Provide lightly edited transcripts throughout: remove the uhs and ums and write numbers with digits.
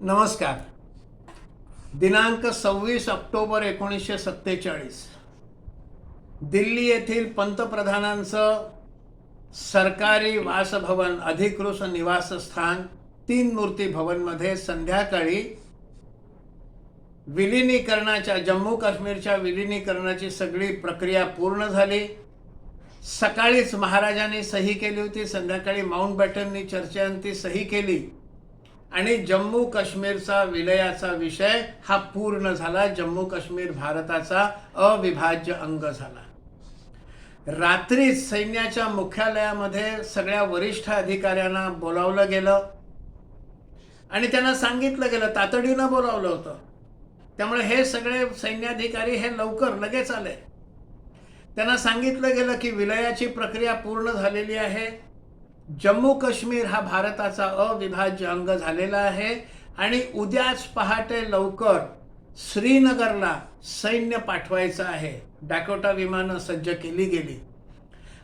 नमस्कार. दिनांक 26 ऑक्टोबर 1947 दिल्ली येथील पंतप्रधानांचं सरकारी वासभवन अधिकृत निवासस्थान तीन मूर्ती भवनमध्ये संध्याकाळी विलिनीकरणाच्या जम्मू काश्मीरच्या विलिनीकरणाची सगळी प्रक्रिया पूर्ण झाली. सकाळीच महाराजांनी सही केली होती, संध्याकाळी माउंटबॅटननी चर्चेअंती सही केली आणि जम्मू काश्मीरचा विलयाचा विषय हा पूर्ण झाला. जम्मू काश्मीर भारताचा अविभाज्य अंग झाला. रात्रीच सैन्याच्या मुख्यालयामध्ये सगळ्या वरिष्ठ अधिकाऱ्यांना बोलावलं गेलं आणि त्यांना सांगितलं गेलं, तातडीनं बोलावलं होतं. त्यामुळे हे सगळे सैन्याधिकारी हे लवकर लगेच आले. त्यांना सांगितलं गेलं की विलयाची प्रक्रिया पूर्ण झालेली आहे, जम्मू काश्मीर हा भारताचा अविभाज्य अंग झालेला आहे आणि उद्याच पहाटे लवकर श्रीनगरला सैन्य पाठवायचं आहे. डॅकोटा विमानं सज्ज केली गेली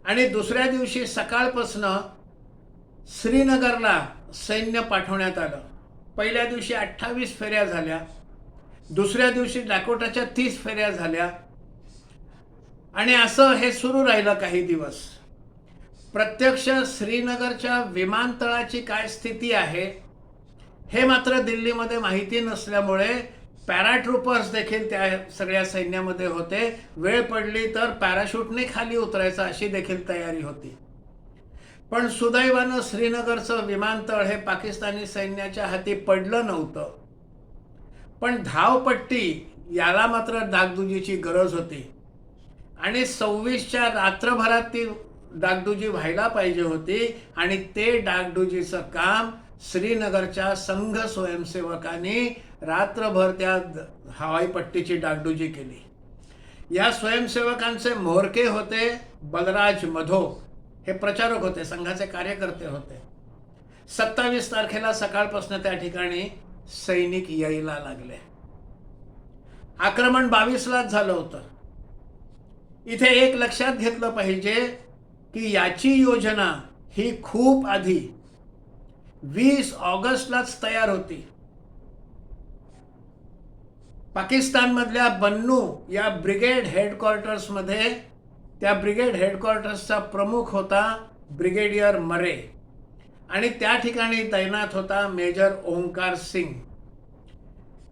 आणि दुसऱ्या दिवशी सकाळपासनं श्रीनगरला सैन्य पाठवण्यात आलं. पहिल्या दिवशी 28 फेऱ्या झाल्या, दुसऱ्या दिवशी डॅकोटाच्या 30 फेऱ्या झाल्या आणि असं हे सुरू राहिलं काही दिवस. प्रत्यक्ष श्रीनगरच्या विमानतळाची काय स्थिती आहे हे मात्र दिल्लीमध्ये माहिती नसल्यामुळे पॅराट्रूपर्स देखील त्या सगळ्या सैन्यामध्ये होते. वेळ पडली तर पॅराशूटने खाली उतरायचं अशी देखील तयारी होती. पण सुदैवानं श्रीनगरचं विमानतळ हे पाकिस्तानी सैन्याच्या हाती पडलं नव्हतं. पण धावपट्टी याला मात्र डागडुजीची गरज होती आणि 26च्या रात्रभरात ती डागडुजी व्हायला पाहिजे होती आणि ते डागडुजीचं काम श्रीनगरच्या संघ स्वयंसेवकांनी रात्रभर त्या हवाईपट्टीची डागडुजी केली. या स्वयंसेवकांचे म्होरके होते बलराज मधो, हे प्रचारक होते, संघाचे कार्यकर्ते होते. 27 तारखेला सकाळपासून त्या ठिकाणी सैनिक यायला लागले. आक्रमण 22लाच झालं होतं. इथे एक लक्षात घेतलं पाहिजे की याची योजना ही खूप आधी 20 ऑगस्टलाच तयार होती. पाकिस्तानमधल्या बन्नू या ब्रिगेड हेडक्वार्टर्समध्ये त्या ब्रिगेड हेडक्वार्टर्सचा प्रमुख होता ब्रिगेडियर मरे आणि त्या ठिकाणी तैनात होता मेजर ओंकार सिंग.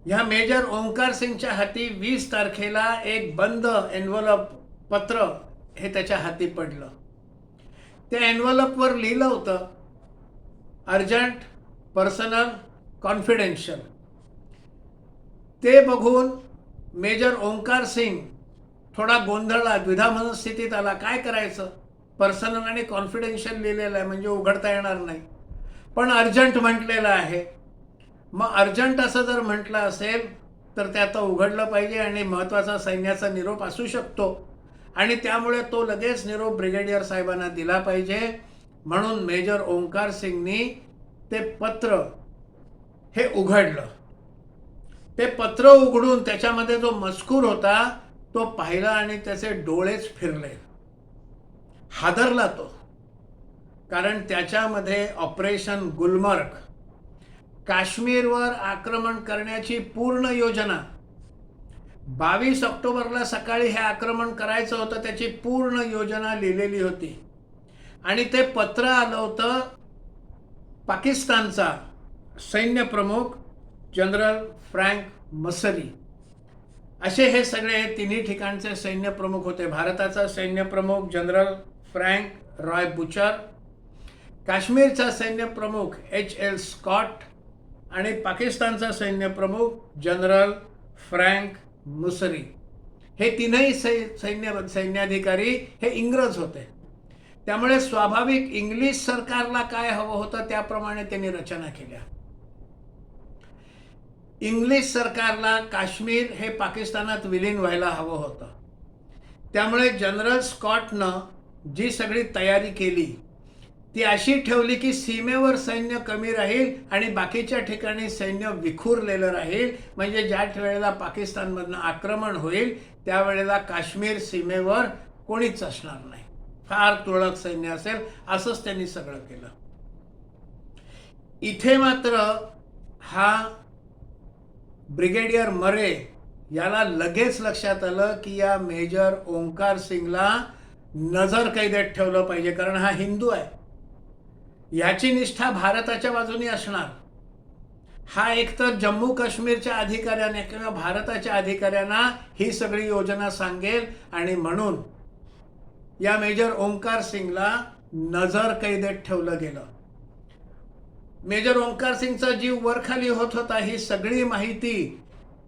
ह्या मेजर ओंकार सिंगच्या हाती 20 तारखेला एक बंद एन्व्हलप पत्र हे त्याच्या हाती पडलं. त्या एन्व्हलपवर लिहिलं होतं अर्जंट, पर्सनल, कॉन्फिडेन्शियल. ते बघून मेजर ओंकार सिंग थोडा गोंधळला, द्विधा मनस्थितीत आला. काय करायचं? पर्सनल आणि कॉन्फिडेन्शियल लिहिलेलं आहे म्हणजे उघडता येणार नाही, पण अर्जंट म्हटलेलं आहे. मग अर्जंट असं जर म्हटलं असेल तर ते आता उघडलं पाहिजे आणि महत्त्वाचा सैन्याचा निरोप असू शकतो आणि त्यामुळे तो लगेच निरोप ब्रिगेडियर साहेबांना दिला पाहिजे. म्हणून मेजर ओंकार सिंगनी ते पत्र हे उघडलं. ते पत्र उघडून त्याच्यामध्ये जो मजकूर होता तो पाहिला आणि त्याचे डोळेच फिरले. हादरला तो, कारण त्याच्यामध्ये ऑपरेशन गुलमर्ग, काश्मीरवर आक्रमण करण्याची पूर्ण योजना, 22 ऑक्टोबरला सकाळी हे आक्रमण करायचं होतं त्याची पूर्ण योजना लिहिलेली होती. आणि ते पत्र आलं होतं पाकिस्तानचा सैन्य प्रमुख जनरल फ्रँक मसरी. असे हे सगळे तिन्ही ठिकाणचे सैन्य प्रमुख होते. भारताचा सैन्य प्रमुख जनरल फ्रँक रॉय बुचर, काश्मीरचा सैन्य प्रमुख HL स्कॉट आणि पाकिस्तानचा सैन्य प्रमुख जनरल फ्रँक मुसरी. हे तीनही सैन्याधिकारी हे इंग्रज होते. त्यामुळे स्वाभाविक इंग्लिश सरकारला काय हवं होतं त्याप्रमाणे त्यांनी रचना केल्या. इंग्लिश सरकारला काश्मीर हे पाकिस्तानात विलीन व्हायला हवं होतं. त्यामुळे जनरल स्कॉटनं जी सगळी तयारी केली ती अशी ठेवली की सीमेवर सैन्य कमी राहील आणि बाकीच्या ठिकाणी सैन्य विखुरलेलं राहील. म्हणजे ज्या वेळेला पाकिस्तानमधनं आक्रमण होईल त्यावेळेला काश्मीर सीमेवर कोणीच असणार नाही, फार तुरळक सैन्य असेल. असंच त्यांनी सगळं केलं. इथे मात्र हा ब्रिगेडियर मरे याला लगेच लक्षात आलं की या मेजर ओंकार सिंगला नजर कैदेत ठेवलं पाहिजे, कारण हा हिंदू आहे, याची निष्ठा भारताच्या बाजूने असणार. हा एकतर जम्मू काश्मीरच्या अधिकाऱ्यांना किंवा भारताच्या अधिकाऱ्यांना ही सगळी योजना सांगेल, आणि म्हणून या मेजर ओंकार सिंगला नजर कैदेत ठेवलं गेलं. मेजर ओंकार सिंगचा जीव वरखाली होत होता. ही सगळी माहिती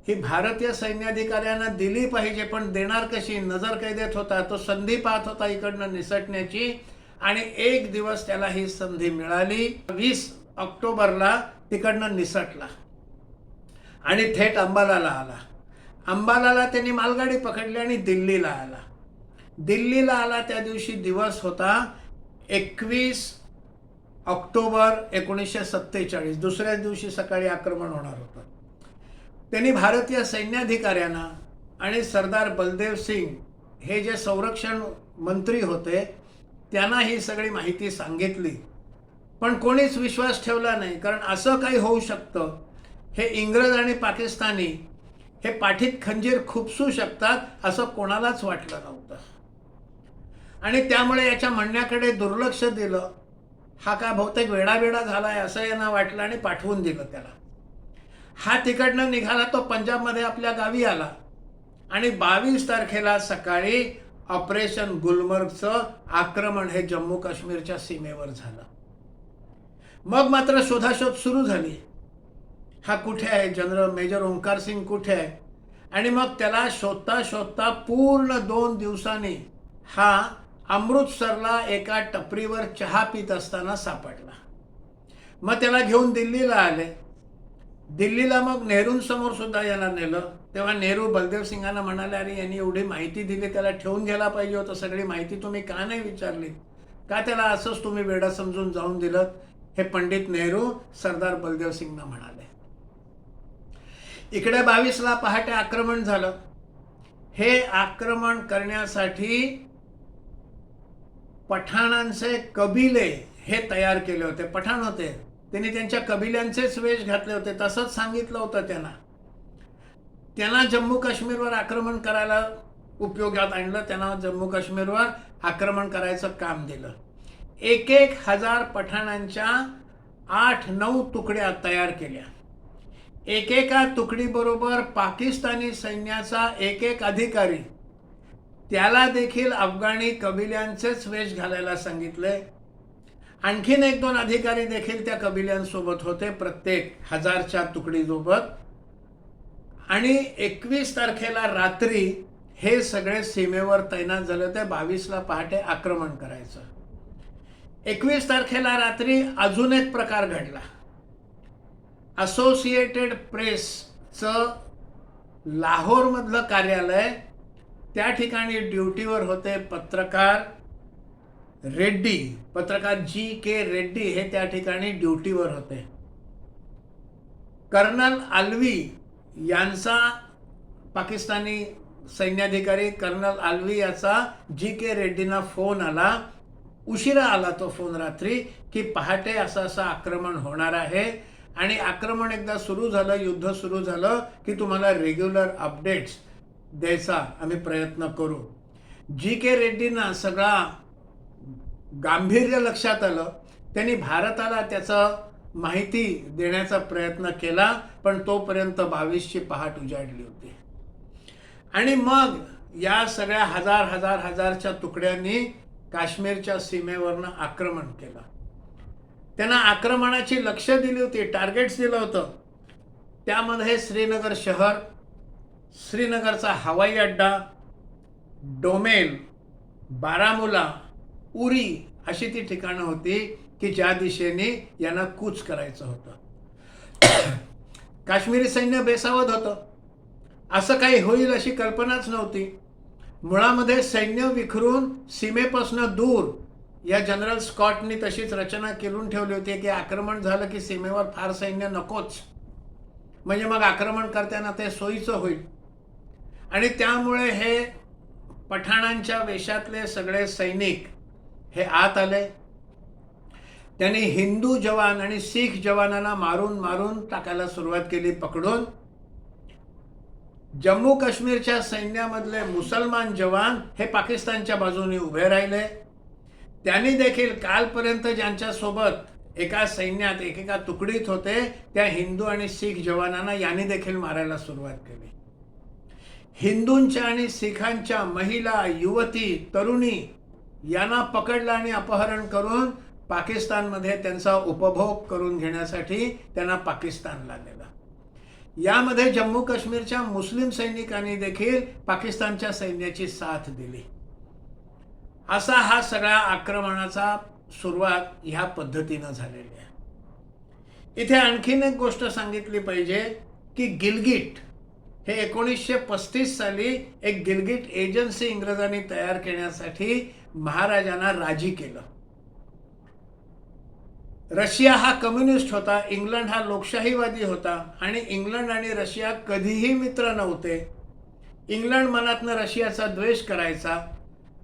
ही भारतीय सैन्याधिकाऱ्यांना दिली पाहिजे, पण देणार कशी? नजर कैदेत होता, तो संधी पाहत होता इकडनं निसटण्याची, आणि एक दिवस त्याला ही संधी मिळाली. 20 ऑक्टोबरला तिकडनं निसटला आणि थेट अंबालाला आला. अंबालाला त्यांनी मालगाडी पकडली आणि दिल्लीला आला. दिल्लीला आला त्या दिवशी दिवस होता 21 ऑक्टोबर 1947. दुसऱ्याच दिवशी सकाळी आक्रमण होणार होतं. त्यांनी भारतीय सैन्याधिकाऱ्यांना आणि सरदार बलदेव सिंग हे जे संरक्षण मंत्री होते त्यांना ही सगळी माहिती सांगितली, पण कोणीच विश्वास ठेवला नाही. कारण असं काही होऊ शकतं, हे इंग्रज आणि पाकिस्तानी हे पाठीत खंजीर खुपसू शकतात असं कोणालाच वाटलं नव्हतं, आणि त्यामुळे याच्या म्हणण्याकडे दुर्लक्ष दिलं. हा का बहुतेक वेडावेडा झालाय असं यांना वाटलं आणि पाठवून दिलं त्याला. हा तिकडनं निघाला, तो पंजाबमध्ये आपल्या गावी आला, आणि 22 तारखेला सकाळी ऑपरेशन गुलमर्गचं आक्रमण हे जम्मू काश्मीरच्या सीमेवर झालं. मग मात्र शोधाशोध सुरू झाली. हा कुठे आहे, जनरल मेजर ओंकार सिंग कुठे आहे? आणि मग त्याला शोधता शोधता पूर्ण 2 दिवसांनी हा अमृतसरला एका टपरीवर चहा पित असताना सापडला. मग त्याला घेऊन दिल्लीला आले. दिल्लीला मग नेहरूंसमोर सुद्धा याला नेलं. तेव्हा नेहरू बलदेव सिंगांना म्हणाले, अरे यांनी एवढी माहिती दिली, त्याला ठेवून घ्यायला पाहिजे होतं. सगळी माहिती तुम्ही का नाही विचारली? का त्याला असंच तुम्ही वेडा समजून जाऊन दिलं? हे पंडित नेहरू सरदार बलदेव सिंगना म्हणाले. इकडे 22ला पहाटे आक्रमण झालं. हे आक्रमण करण्यासाठी पठाणांचे कबिले हे तयार केले होते. पठाण होते, त्यांनी त्यांच्या कबिल्यांचेच वेश घातले होते. तसंच सांगितलं होतं त्यांना जम्मू काश्मीरवर आक्रमण करायला उपयोगात आणलं. त्यांना जम्मू काश्मीरवर आक्रमण करायचं काम दिलं. 1,000 पठाणांच्या 8-9 तुकड्या तयार केल्या. एकेका तुकडीबरोबर पाकिस्तानी सैन्याचा एक अधिकारी, त्याला देखील अफगाणी कबिल्यांचेच वेश घालायला सांगितले. आणखीन 1-2 अधिकारी देखील त्या कबिल्यांसोबत होते, प्रत्येक 1000च्या तुकडीसोबत. आणि 21 तारखेला रात्री हे सगळे सीमेवर तैनात झाले होते. 22ला पहाटे आक्रमण करायचं. 21 तारखेला रात्री अजून एक प्रकार घडला. असोसिएटेड प्रेसचं लाहोरमधलं कार्यालय, त्या ठिकाणी ड्युटीवर होते पत्रकार रेड्डी, पत्रकार G.K. रेड्डी हे त्या ठिकाणी ड्युटीवर होते. कर्नल आल्वी यांचा, पाकिस्तानी सैन्याधिकारी कर्नल आल्वी याचा G.K. रेड्डींना फोन आला. उशिरा आला तो फोन रात्री, की पहाटे असं असं आक्रमण होणार आहे, आणि आक्रमण एकदा सुरू झालं, युद्ध सुरू झालं की तुम्हाला रेग्युलर अपडेट्स द्यायचा आम्ही प्रयत्न करू. G.K. रेड्डींना सगळा गांभीर्य लक्षात आलं. त्यांनी भारताला त्याचं माहिती देण्याचा प्रयत्न केला, पण तोपर्यंत 22ची पहाट उजाडली होती. आणि मग या सगळ्या हजारच्या तुकड्यांनी काश्मीरच्या सीमेवरनं आक्रमण केलं. त्यांना आक्रमणाची लक्ष्य दिली होती, टार्गेट्स दिलं होतं. त्यामध्ये श्रीनगर शहर, श्रीनगरचा हवाई अड्डा, डोमेल, बारामुला, उरी अशी ती ठिकाणं होती की ज्या दिशेने यांना कूच करायचं होतं. काश्मीरी सैन्य बेसावध होतं. असं काही होईल अशी कल्पनाच नव्हती. मुळामध्ये सैन्य विखरून सीमेपासून दूर या जनरल स्कॉटनी तशीच रचना केलून ठेवली होती की आक्रमण झालं की सीमेवर फार सैन्य नकोच, म्हणजे मग आक्रमण करताना ते सोयीचं होईल. आणि त्यामुळे हे पठाणांच्या वेशातले सगळे सैनिक हे आत आले. त्यांनी हिंदू जवान आणि शीख जवानांना मारून टाकायला सुरुवात केली, पकडून. जम्मू काश्मीरच्या सैन्यामधले मुसलमान जवान हे पाकिस्तानच्या बाजूने उभे राहिले. त्यांनी देखील कालपर्यंत ज्यांच्या सोबत एका सैन्यात एकेका तुकडीत होते त्या हिंदू आणि शीख जवानांना यांनी देखील मारायला सुरुवात केली. हिंदूंच्या आणि शिखांच्या महिला, युवती, तरुणी यांना पकडलं आणि अपहरण करून पाकिस्तानमध्ये त्यांचा उपभोग करून घेण्यासाठी त्यांना पाकिस्तानला नेलं. यामध्ये जम्मू काश्मीरच्या मुस्लिम सैनिकांनी देखील पाकिस्तानच्या सैन्याची साथ दिली. असा हा सगळा आक्रमणाचा सुरुवात ह्या पद्धतीनं झालेली आहे. इथे आणखीन एक गोष्ट सांगितली पाहिजे की गिलगिट हे 1935 साली एक गिलगिट एजन्सी इंग्रजांनी तयार करण्यासाठी महाराजांना राजी केलं. रशिया हा कम्युनिस्ट होता, इंग्लंड हा लोकशाहीवादी होता आणि इंग्लंड आणि रशिया कधीही मित्र नव्हते. इंग्लंड मनातनं रशियाचा द्वेष करायचा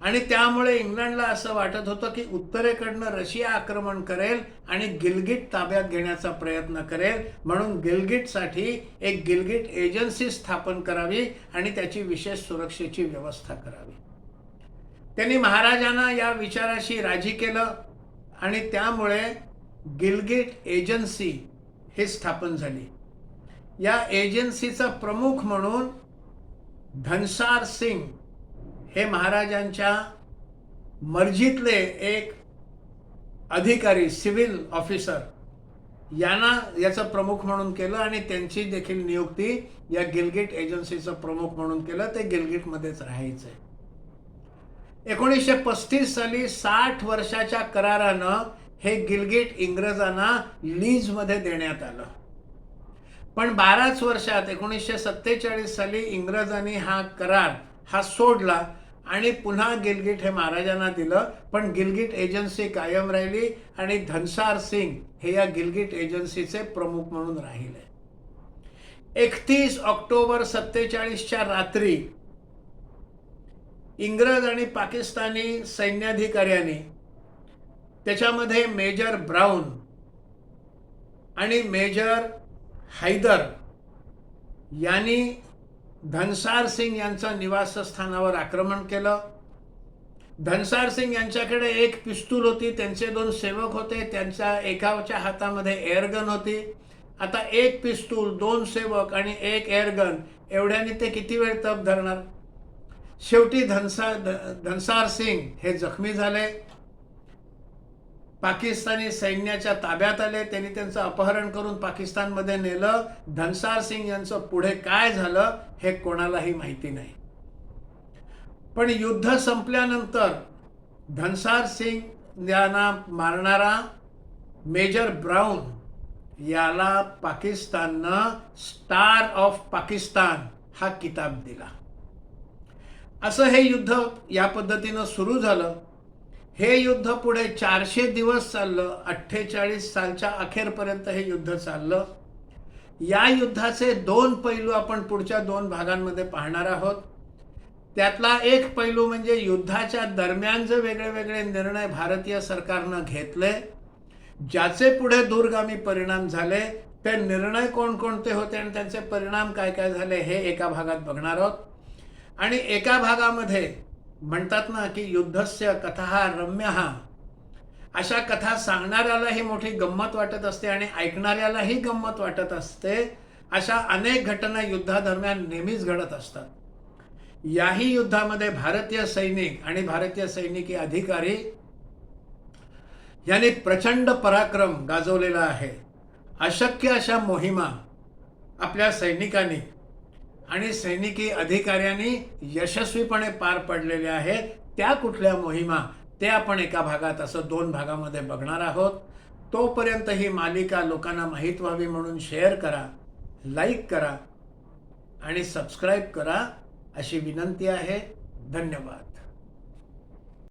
आणि त्यामुळे इंग्लंडला असं वाटत होतं की उत्तरेकडनं रशिया आक्रमण करेल आणि गिलगिट ताब्यात घेण्याचा प्रयत्न करेल, म्हणून गिलगिटसाठी एक गिलगिट एजन्सी स्थापन करावी आणि त्याची विशेष सुरक्षेची व्यवस्था करावी. त्यांनी महाराजांना या विचाराशी राजी केलं आणि त्यामुळे गिलगिट एजन्सी ही स्थापन झाली. या एजन्सीचा प्रमुख म्हणून धनसार सिंग हे महाराजांच्या मर्जीतले एक अधिकारी, सिव्हिल ऑफिसर यांना याचं प्रमुख म्हणून केलं आणि त्यांची देखील नियुक्ती या गिलगिट एजन्सीचं प्रमुख म्हणून केलं. ते गिलगिटमध्येच राहायचे. 1935 साली 60 वर्षाच्या करारानं हे गिलगिट इंग्रजांना लीजमध्ये देण्यात आलं. पण 12च वर्षात 1947 साली इंग्रजांनी हा करार सोडला आणि पुन्हा गिलगिट हे महाराजांना दिलं. पण गिलगिट एजन्सी कायम राहिली आणि धनसार सिंग हे या गिलगिट एजन्सीचे प्रमुख म्हणून राहिले. 31 ऑक्टोबर 47च्या रात्री इंग्रज आणि पाकिस्तानी सैन्याधिकाऱ्यांनी, त्याच्यामध्ये मेजर ब्राऊन आणि मेजर हैदर यांनी धनसार सिंग यांच्या निवासस्थानावर आक्रमण केलं. धनसार सिंग यांच्याकडे एक पिस्तूल होती, त्यांचे 2 सेवक होते, त्यांच्या एकाच्या हातामध्ये एअरगन होती. आता एक पिस्तूल, 2 सेवक आणि एक एअरगन एवढ्याने ते किती वेळ तप धरणार. शेवटी धनसार सिंग हे जखमी झाले, पाकिस्तानी सैन्याच्या ताब्यात आले. त्यांनी त्यांचं अपहरण करून पाकिस्तानमध्ये नेलं. धनसार सिंग यांचं पुढे काय झालं हे कोणालाही माहिती नाही. पण युद्ध संपल्यानंतर धनसार सिंग यांना मारणारा मेजर ब्राऊन याला पाकिस्ताननं स्टार ऑफ पाकिस्तान हा किताब दिला. असं हे युद्ध या पद्धतीनं सुरू झालं. हे युद्ध पुढे 400 दिवस चाललं. 48 सालच्या अखेरपर्यंत हे युद्ध चाललं. या युद्धाचे 2 पैलू आपण पुढच्या 2 भागांमध्ये पाहणार आहोत. त्यातला एक पैलू म्हणजे युद्धाच्या दरम्यान जे वेगळे वेगळे निर्णय भारतीय सरकारनं घेतले, ज्याचे पुढे दूरगामी परिणाम झाले, ते निर्णय कोणकोणते होते आणि त्यांचे परिणाम काय काय झाले हे एका भागात बघणार आहोत. आणि एका भागामध्ये म्हणतात ना की युद्धस्य कथाः रम्यः, अशा कथा सांगणाऱ्यालाही मोठी गंमत वाटत असते आणि ऐकणाऱ्यालाही गंमत वाटत असते. अशा अनेक घटना युद्धादरम्यान नेहमीच घडत असतात. याही युद्धामध्ये भारतीय सैनिक आणि भारतीय सैनिकी अधिकारी यांनी प्रचंड पराक्रम गाजवलेला आहे. अशक्य अशा मोहिमा आपल्या सैनिकांनी आणि सैनिकी अधिकाऱ्यांनी यशस्वीपणे पार पडलेल्या आहेत. त्या कुठल्या मोहिमा ते आपण एका भागात असं 2 भागामध्ये बघणार आहोत. तोपर्यंत ही मालिका लोकांना माहीत व्हावी म्हणून शेअर करा, लाईक करा आणि सबस्क्राईब करा अशी विनंती आहे. धन्यवाद.